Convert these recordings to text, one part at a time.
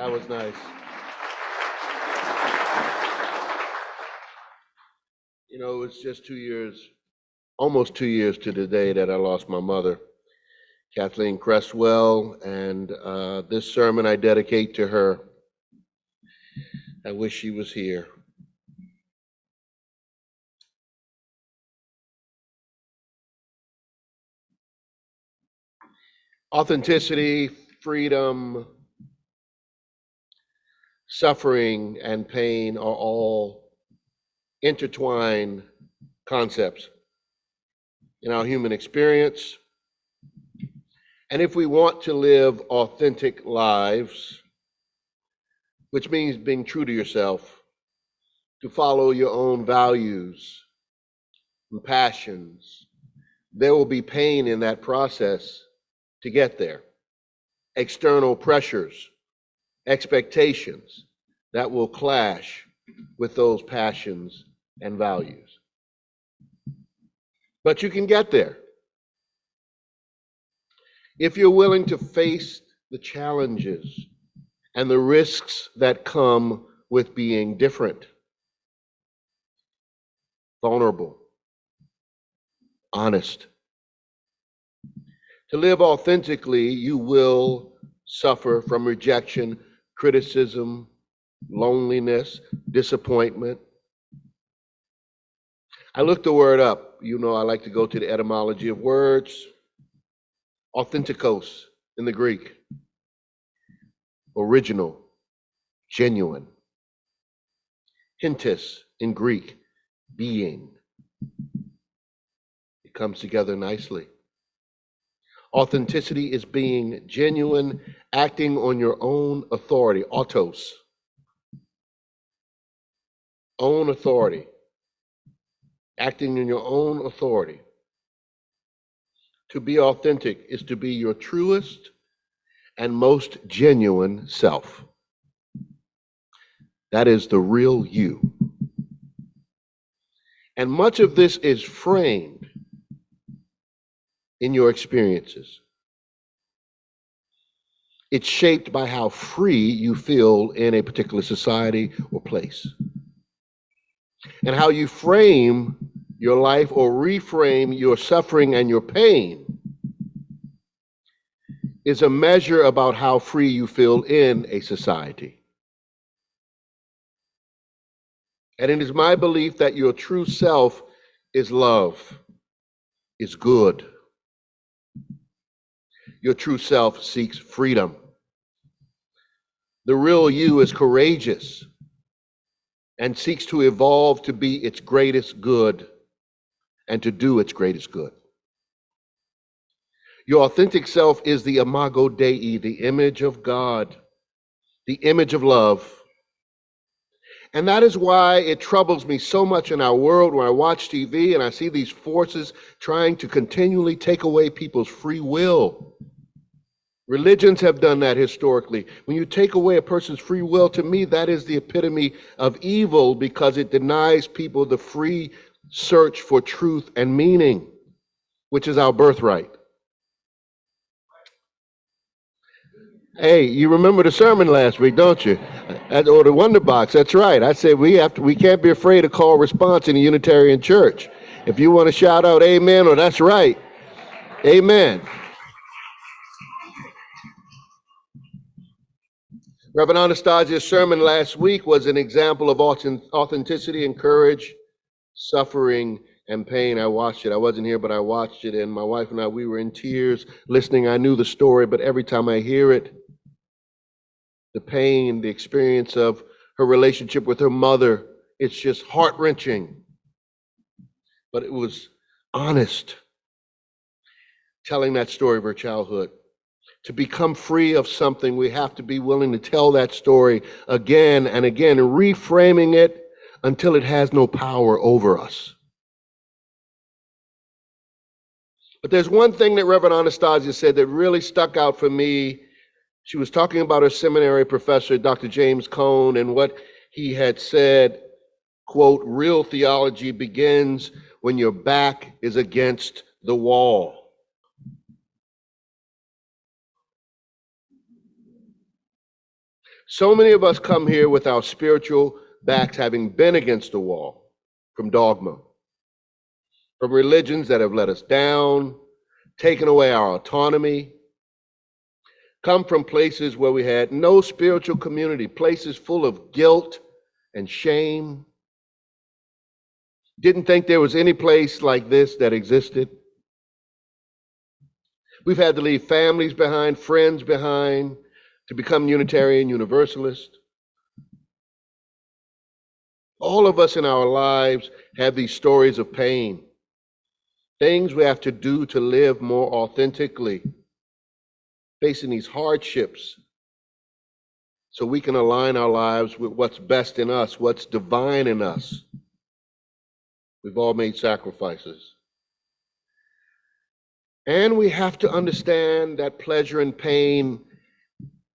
That was nice. You know, it was just 2 years, almost 2 years to the day that I lost my mother, Kathleen Cresswell, and this sermon I dedicate to her. I wish she was here. Authenticity, freedom, suffering, and pain are all intertwined concepts in our human experience. And if we want to live authentic lives, which means being true to yourself, to follow your own values and passions, there will be pain in that process to get there. External pressures, expectations that will clash with those passions and values. But you can get there if you're willing to face the challenges and the risks that come with being different, vulnerable, honest. To live authentically, you will suffer from rejection, criticism, loneliness, disappointment. I looked the word up. You know, I like to go to the etymology of words. Authentikos in the Greek. Original, genuine. Hintis in Greek, being. It comes together nicely. Authenticity is being genuine, acting on your own authority, autos. Own authority. Acting in your own authority. To be authentic is to be your truest and most genuine self. That is the real you. And much of this is framed in your experiences. It's shaped by how free you feel in a particular society or place. And how you frame your life or reframe your suffering and your pain is a measure about how free you feel in a society. And it is my belief that your true self is love, is good. Your true self seeks freedom. The real you is courageous and seeks to evolve to be its greatest good and to do its greatest good. Your authentic self is the imago Dei, the image of God, the image of love. And that is why it troubles me so much in our world when I watch TV and I see these forces trying to continually take away people's free will. Religions have done that historically. When you take away a person's free will, to me, that is the epitome of evil because it denies people the free search for truth and meaning, which is our birthright. Hey, you remember the sermon last week, don't you? Or the Wonder Box, that's right. I said we can't be afraid to call response in the Unitarian Church. If you want to shout out amen or that's right, amen. Reverend Anastasia's sermon last week was an example of authenticity and courage, suffering, and pain. I watched it. I wasn't here, but I watched it, and my wife and I, we were in tears listening. I knew the story, but every time I hear it, the pain, the experience of her relationship with her mother, it's just heart-wrenching. But it was honest, telling that story of her childhood. To become free of something, we have to be willing to tell that story again and again, and reframing it until it has no power over us. But there's one thing that Reverend Anastasia said that really stuck out for me. She was talking about her seminary professor, Dr. James Cone, and what he had said, quote, real theology begins when your back is against the wall. So many of us come here with our spiritual backs having been against the wall from dogma, from religions that have let us down, taken away our autonomy, come from places where we had no spiritual community, places full of guilt and shame. Didn't think there was any place like this that existed. We've had to leave families behind, friends behind, to become Unitarian Universalist. All of us in our lives have these stories of pain, things we have to do to live more authentically, facing these hardships so we can align our lives with what's best in us, what's divine in us. We've all made sacrifices. And we have to understand that pleasure and pain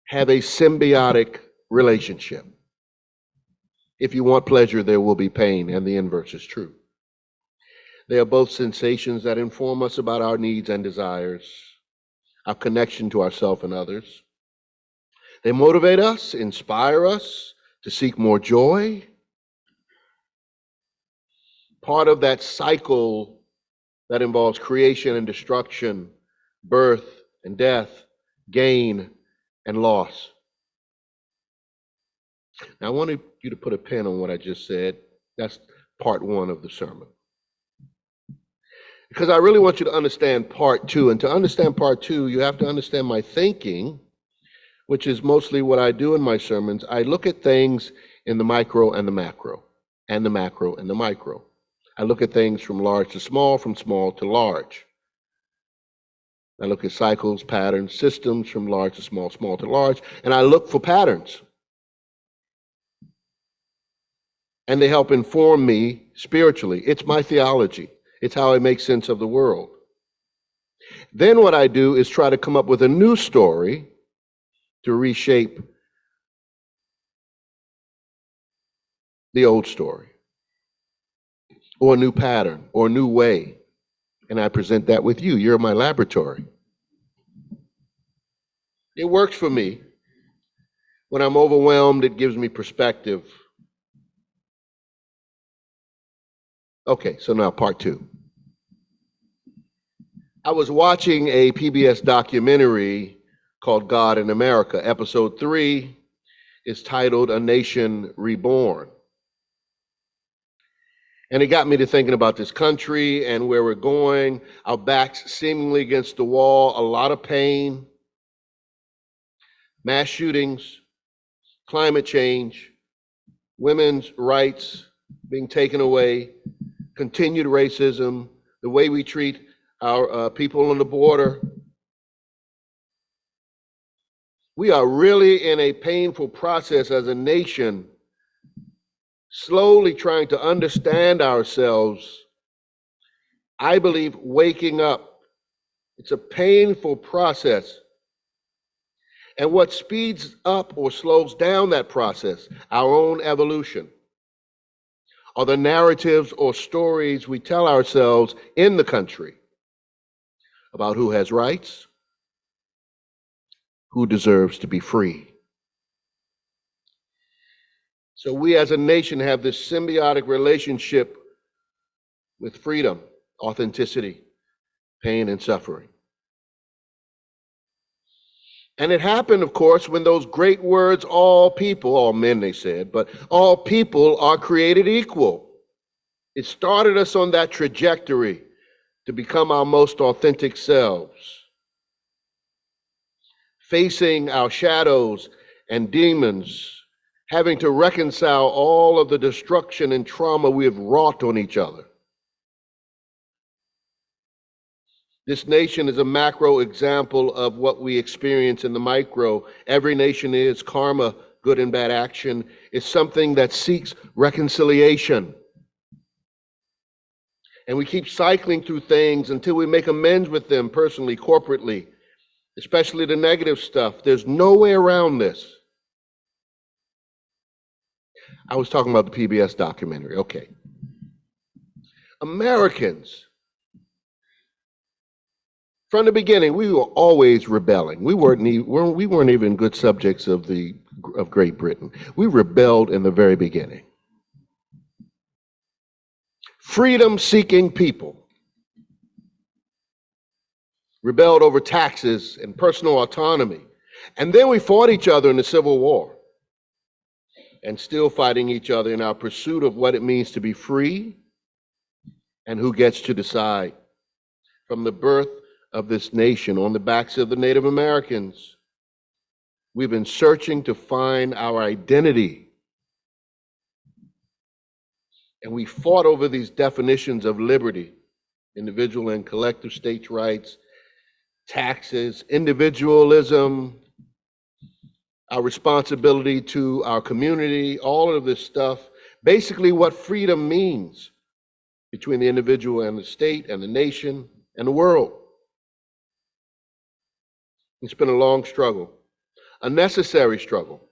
have a symbiotic relationship. If you want pleasure, there will be pain, and the inverse is true. They are both sensations that inform us about our needs and desires, our connection to ourselves and others. They motivate us, inspire us to seek more joy. Part of that cycle that involves creation and destruction, birth and death, gain and loss. Now, I wanted you to put a pin on what I just said. That's part one of the sermon. Because I really want you to understand part two. And to understand part two, you have to understand my thinking, which is mostly what I do in my sermons. I look at things in the micro and the macro, and the macro and the micro. I look at things from large to small, from small to large. I look at cycles, patterns, systems from large to small, small to large, and I look for patterns. And they help inform me spiritually. It's my theology. It's how I make sense of the world. Then what I do is try to come up with a new story to reshape the old story, or a new pattern, or a new way. And I present that with you. You're my laboratory. It works for me. When I'm overwhelmed, it gives me perspective. Okay, so now part two. I was watching a PBS documentary called God in America. Episode 3 is titled A Nation Reborn. And it got me to thinking about this country and where we're going, our backs seemingly against the wall, a lot of pain, mass shootings, climate change, women's rights being taken away, continued racism, the way we treat our people on the border. We are really in a painful process as a nation, slowly trying to understand ourselves. I believe waking up. It's a painful process. And what speeds up or slows down that process, our own evolution, are the narratives or stories we tell ourselves in the country about who has rights, who deserves to be free. So we as a nation have this symbiotic relationship with freedom, authenticity, pain, and suffering. And it happened, of course, when those great words, all people, all men they said, but all people are created equal. It started us on that trajectory to become our most authentic selves, facing our shadows and demons, having to reconcile all of the destruction and trauma we have wrought on each other. This nation is a macro example of what we experience in the micro. Every nation is. Karma, good and bad action, is something that seeks reconciliation. And we keep cycling through things until we make amends with them personally, corporately, especially the negative stuff. There's no way around this. I was talking about the PBS documentary. Okay. Americans, from the beginning, we were always rebelling. We weren't even good subjects of the of Great Britain. We rebelled in the very beginning. Freedom-seeking people rebelled over taxes and personal autonomy. And then we fought each other in the Civil War, and still fighting each other in our pursuit of what it means to be free and who gets to decide. From the birth of this nation on the backs of the Native Americans, we've been searching to find our identity. And we fought over these definitions of liberty, individual and collective states' rights, taxes, individualism, our responsibility to our community, all of this stuff, basically what freedom means between the individual and the state and the nation and the world. It's been a long struggle, a necessary struggle.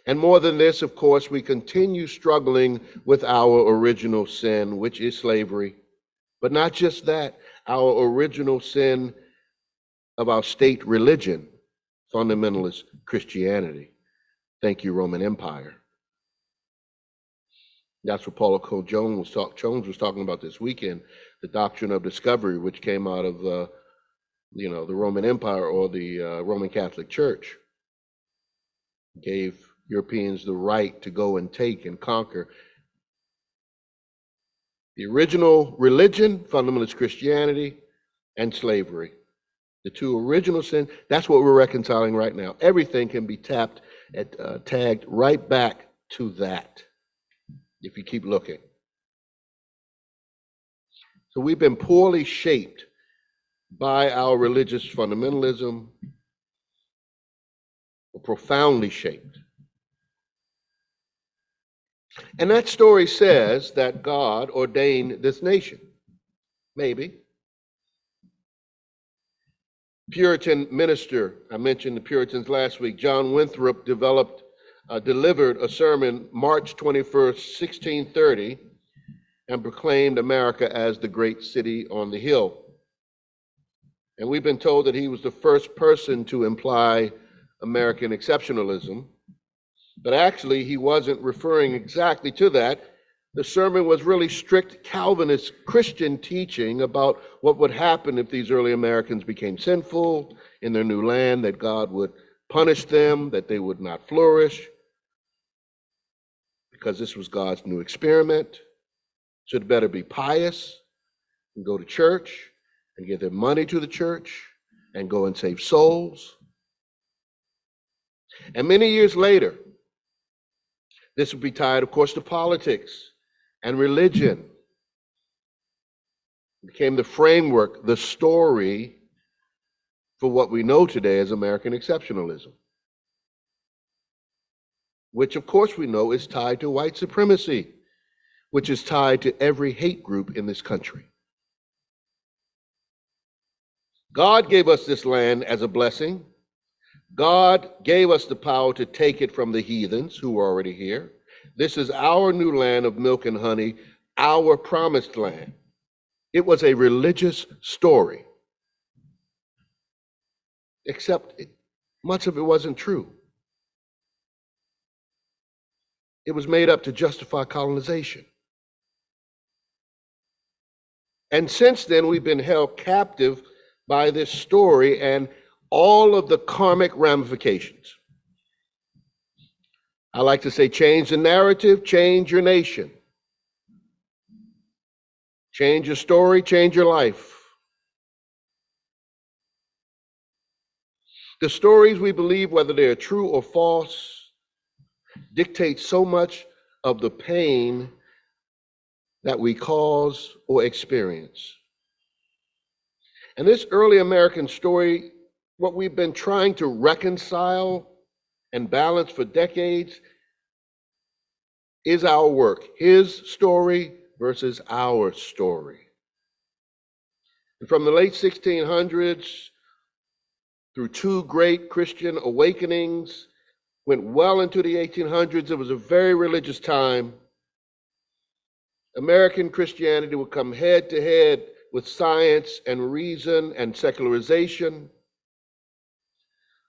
And more than this, of course, we continue struggling with our original sin, which is slavery. But not just that, our original sin of our state religion, fundamentalist Christianity. Thank you, Roman Empire. That's what Paula Cole Jones was talking about this weekend, the doctrine of discovery, which came out of the Roman Empire or the Roman Catholic Church. Gave Europeans the right to go and take and conquer. The original religion, fundamentalist Christianity, and slavery. The two original sins, that's what we're reconciling right now. Everything can be tagged right back to that, if you keep looking. So we've been poorly shaped by our religious fundamentalism, or profoundly shaped. And that story says that God ordained this nation. Maybe. Puritan minister, I mentioned the Puritans last week, John Winthrop delivered a sermon March 21st, 1630, and proclaimed America as the great city on the hill. And we've been told that he was the first person to imply American exceptionalism, but actually he wasn't referring exactly to that. The sermon was really strict Calvinist Christian teaching about what would happen if these early Americans became sinful in their new land, that God would punish them, that they would not flourish, because this was God's new experiment. So it better be pious and go to church and give their money to the church and go and save souls. And many years later, this would be tied, of course, to politics and religion. It became the framework, the story for what we know today as American exceptionalism, which of course we know is tied to white supremacy, which is tied to every hate group in this country. God gave us this land as a blessing. God gave us the power to take it from the heathens who were already here. This is our new land of milk and honey, our promised land. It was a religious story, except much of it wasn't true. It was made up to justify colonization. And since then, we've been held captive by this story and all of the karmic ramifications. I like to say, change the narrative, change your nation. Change your story, change your life. The stories we believe, whether they're true or false, dictate so much of the pain that we cause or experience. And this early American story, what we've been trying to reconcile and balance for decades, is our work. His story versus our story. And from the late 1600s through two great Christian awakenings, went well into the 1800s. It was a very religious time. American Christianity would come head to head with science and reason and secularization.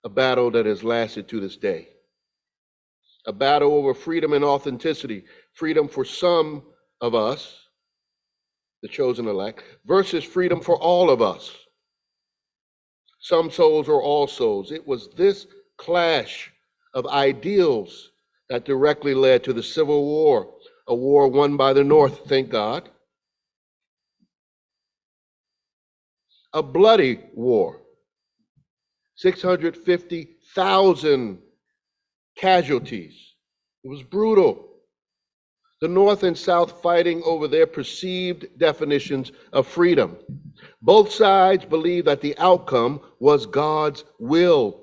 a battle that has lasted to this day. A battle over freedom and authenticity, freedom for some of us, the chosen elect, versus freedom for all of us, some souls or all souls. It was this clash of ideals that directly led to the Civil War, a war won by the North, thank God. A bloody war, 650,000 casualties. It was brutal. The North and South fighting over their perceived definitions of freedom. Both sides believed that the outcome was God's will.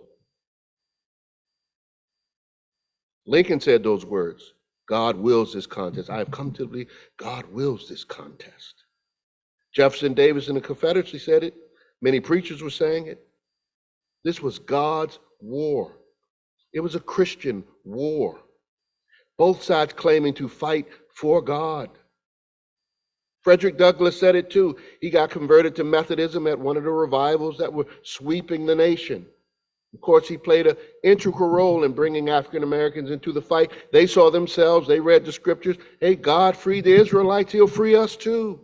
Lincoln said those words, God wills this contest. I have come to believe God wills this contest. Jefferson Davis in the Confederacy said it. Many preachers were saying it. This was God's war. It was a Christian war. Both sides claiming to fight for God. Frederick Douglass said it too. He got converted to Methodism at one of the revivals that were sweeping the nation. Of course, he played an integral role in bringing African Americans into the fight. They saw themselves, they read the scriptures. Hey, God freed the Israelites, he'll free us too.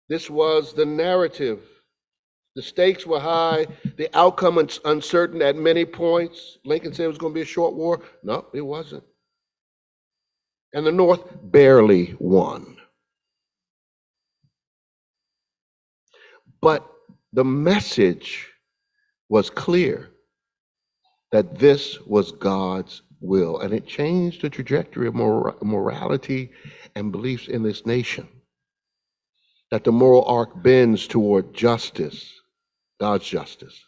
This was the narrative. The stakes were high, the outcome uncertain at many points. Lincoln said it was going to be a short war. No, it wasn't. And the North barely won. But the message was clear that this was God's will, and it changed the trajectory of morality and beliefs in this nation. That the moral arc bends toward justice, God's justice.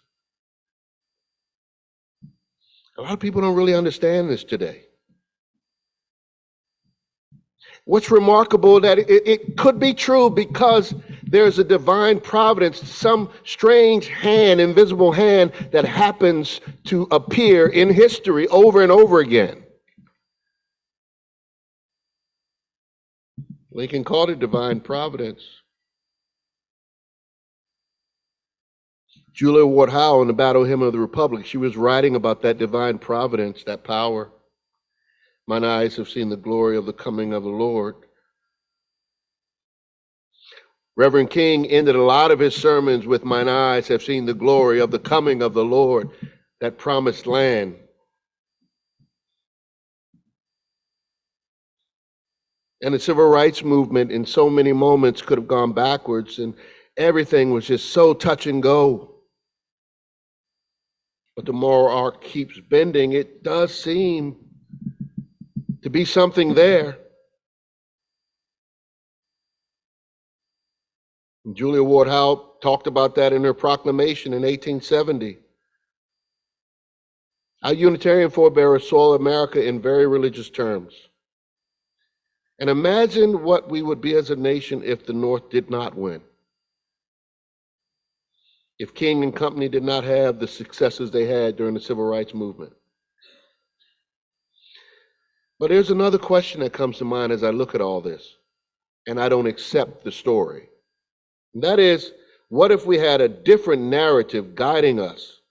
A lot of people don't really understand this today. What's remarkable that it could be true because there's a divine providence, some strange hand, invisible hand that happens to appear in history over and over again. Lincoln called it divine providence. Julia Ward Howe in the Battle Hymn of the Republic, she was writing about that divine providence, that power. Mine eyes have seen the glory of the coming of the Lord. Reverend King ended a lot of his sermons with mine eyes have seen the glory of the coming of the Lord, that promised land. And the civil rights movement in so many moments could have gone backwards and everything was just so touch and go. But the moral arc keeps bending. It does seem to be something there. And Julia Ward Howe talked about that in her proclamation in 1870. Our Unitarian forebears saw America in very religious terms. And imagine what we would be as a nation if the North did not win. If King and company did not have the successes they had during the civil rights movement. But there's another question that comes to mind as I look at all this, and I don't accept the story. And that is, what if we had a different narrative guiding us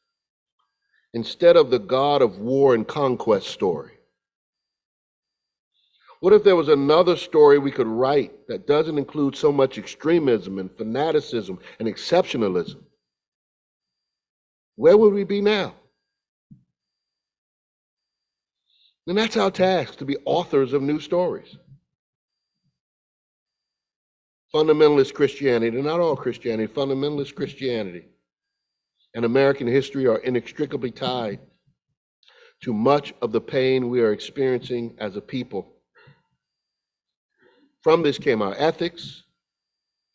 instead of the God of war and conquest story? What if there was another story we could write that doesn't include so much extremism and fanaticism and exceptionalism? Where would we be now? And that's our task, to be authors of new stories. Fundamentalist Christianity, not all Christianity, fundamentalist Christianity and American history are inextricably tied to much of the pain we are experiencing as a people. From this came our ethics,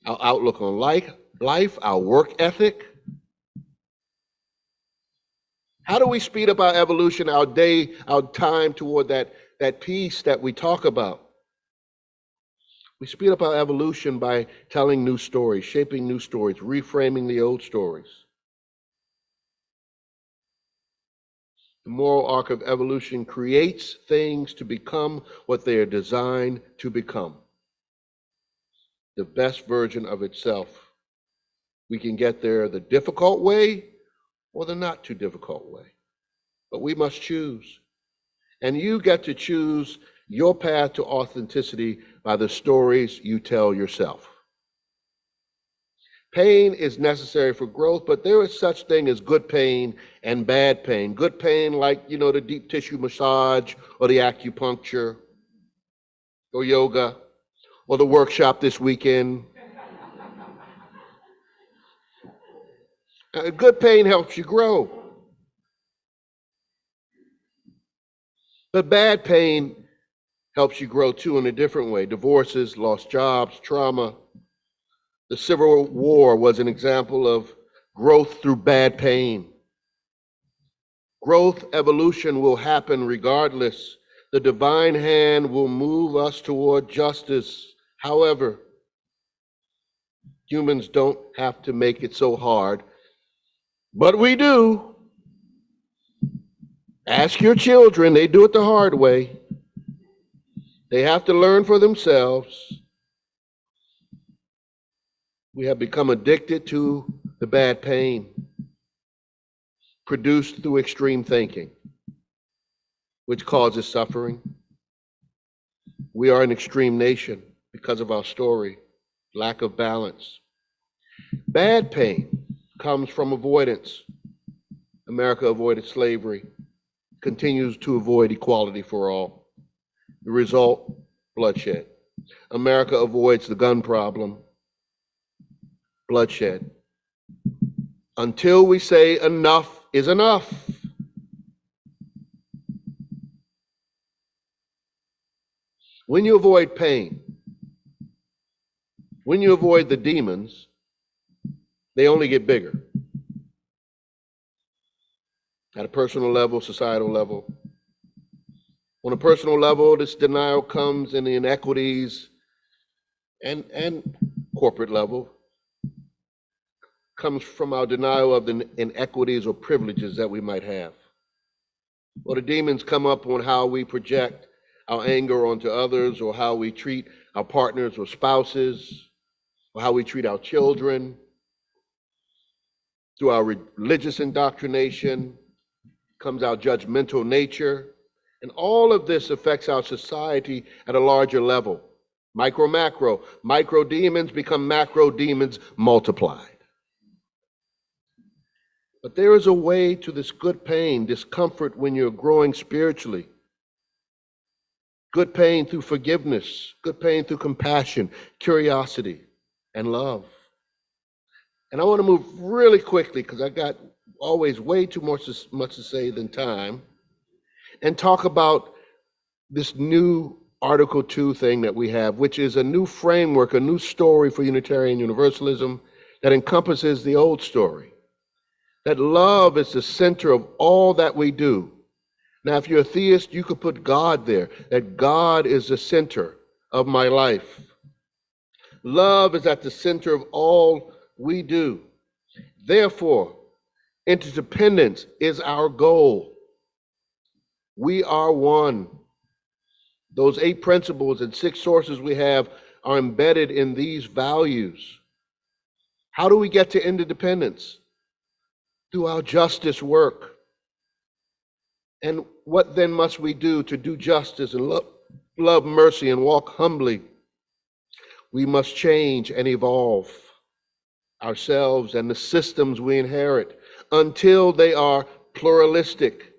our outlook on life, our work ethic. How do we speed up our evolution, our time toward that peace that we talk about? We speed up our evolution by telling new stories, shaping new stories, reframing the old stories. The moral arc of evolution creates things to become what they are designed to become. The best version of itself. We can get there the difficult way, or the not too difficult way. But we must choose. And you get to choose your path to authenticity by the stories you tell yourself. Pain is necessary for growth, but there is such thing as good pain and bad pain. Good pain like, the deep tissue massage or the acupuncture or yoga or the workshop this weekend. Good pain helps you grow. But bad pain helps you grow too in a different way. Divorces, lost jobs, trauma. The Civil War was an example of growth through bad pain. Growth, evolution will happen regardless. The divine hand will move us toward justice. However, humans don't have to make it so hard, but we do. Ask your children, they do it the hard way. They have to learn for themselves. We have become addicted to the bad pain produced through extreme thinking, which causes suffering. We are an extreme nation because of our story, lack of balance. Bad pain comes from avoidance. America avoided slavery, continues to avoid equality for all. The result, bloodshed. America avoids the gun problem, bloodshed. Until we say enough is enough. When you avoid pain, when you avoid the demons, they only get bigger. At a personal level, societal level. On a personal level, this denial comes in the inequities and corporate level, comes from our denial of the inequities or privileges that we might have. Or the demons come up on how we project our anger onto others, or how we treat our partners or spouses, or how we treat our children, through our religious indoctrination, comes our judgmental nature. And all of this affects our society at a larger level. Micro, macro. Micro demons become macro demons multiplied. But there is a way to this good pain, discomfort when you're growing spiritually. Good pain through forgiveness, good pain through compassion, curiosity, and love. And I want to move really quickly because I got always way too much to say than time, and talk about this new Article 2 thing that we have, which is a new framework, a new story for Unitarian Universalism that encompasses the old story. That love is the center of all that we do. Now, if you're a theist, you could put God there, that God is the center of my life. Love is at the center of all we do. Therefore, interdependence is our goal. We are one. Those 8 principles and 6 sources we have are embedded in these values. How do we get to interdependence? Through our justice work. And what then must we do to do justice and love mercy and walk humbly? We must change and evolve ourselves and the systems we inherit until they are pluralistic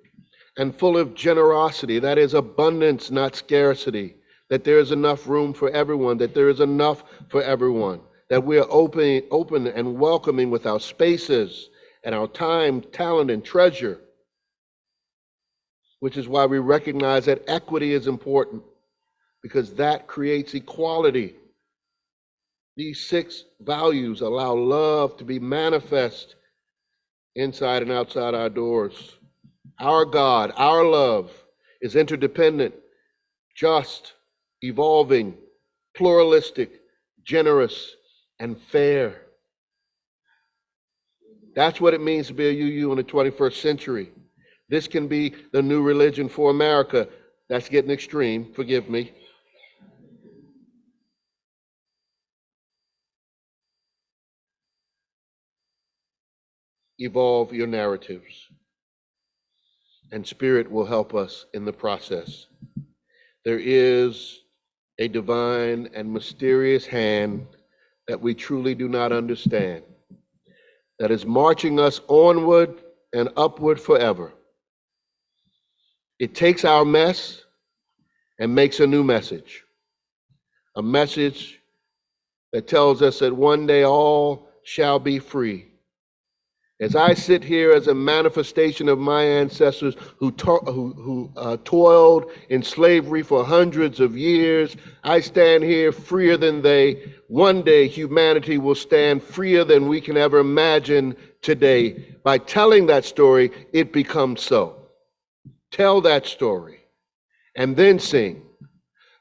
and full of generosity. That is abundance, not scarcity. That there is enough room for everyone, that there is enough for everyone. That we are open and welcoming with our spaces and our time, talent, and treasure. Which is why we recognize that equity is important, because that creates equality. These 6 values allow love to be manifest inside and outside our doors. Our God, our love is interdependent, just, evolving, pluralistic, generous, and fair. That's what it means to be a UU in the 21st century. This can be the new religion for America. That's getting extreme, forgive me. evolve your narratives, and Spirit will help us in the process. There is a divine and mysterious hand that we truly do not understand, that is marching us onward and upward forever. It takes our mess and makes a new message, a message that tells us that one day all shall be free. As I sit here as a manifestation of my ancestors who toiled in slavery for hundreds of years, I stand here freer than they. One day humanity will stand freer than we can ever imagine today. By telling that story, it becomes so. Tell that story and then sing.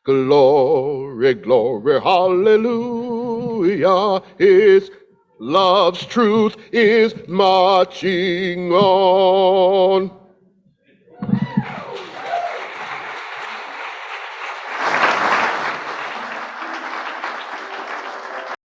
Glory, glory, hallelujah, His love's truth is marching on.